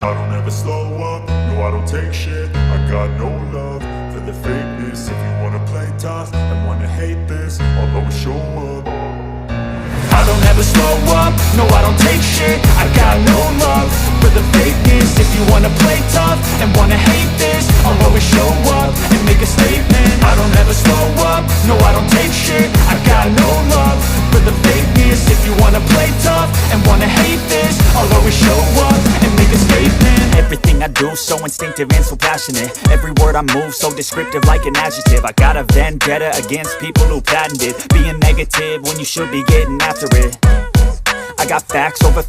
I don't ever slow up, no I don't take shit. I got no love for the fakeness. If you wanna play tough and wanna hate this, I'll always show up. I don't ever slow up, no I don't take shit. I got no love for the fakeness. If you wanna play tough and wanna hate this, I'll always show up and make a statement. I don't ever slow up, no I don't take shit. I got no love for the fakeness. If you wanna play tough and wanna hate this, I'll always show up and make a statement. Everything I do so instinctive and so passionate. Every word I move so descriptive like an adjective. I got a vendetta against people who patented being negative when you should be getting after it. I got facts over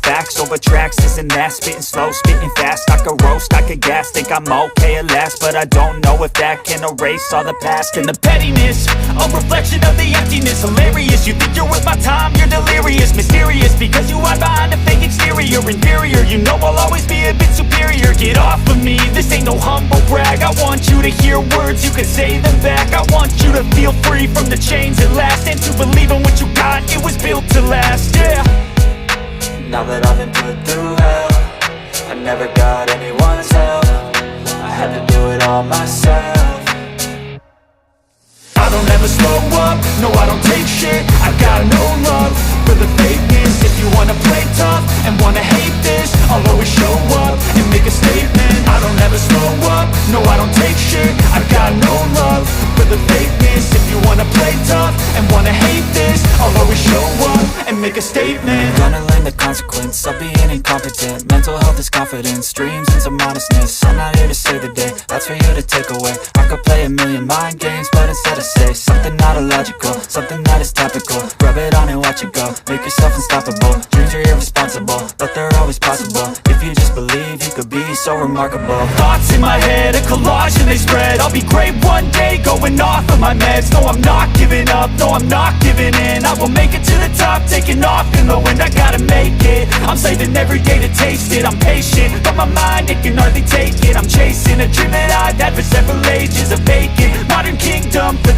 tracks, this and that. Spitting slow, spitting fast. I could roast, I could gas. Think I'm okay at last, but I don't know if that can erase all the past. And the pettiness, a reflection of the emptiness. Hilarious, you think you're worth my time, you're delirious. Mysterious, because you hide behind a fake exterior. Inferior, you know I'll always be a bit superior. Get off of me, this ain't no humble brag. I want you to hear words, you can say them back. I want you to feel free from the chains at last, and to believe in what you got, it was built to last, yeah. Now that I've been put through hell, I never got anyone's help. I had to do it all myself. I don't ever slow up, no I don't take shit. I got no love for the fakeness. If you wanna play tough and wanna hate this, I'll always show up and make a statement. I don't ever slow up, no I don't take shit. I got no love for the fakeness. If you wanna play tough and wanna hate this, I'll always show up and make a statement. Gonna learn the consequence of being incompetent. Mental health is confidence, dreams and some modestness. I'm not here to save the day, that's for you to take away. I could play a million mind games, but instead I say something not illogical, something that is topical. Rub it on and watch it go, make yourself unstoppable. Dreams are irresponsible, but they're always possible. If you just believe, you could be so remarkable. Thoughts in my head, a collage and they spread. I'll be great one day, going off of my meds. No, I'm not giving up, no, I'm not giving in. I will make it to the top, taking off in the wind. I gotta make it, I'm saving every day to taste it. I'm patient, but my mind, it can hardly take it. I'm chasing a dream that I've had for several ages. A vacant modern kingdom for the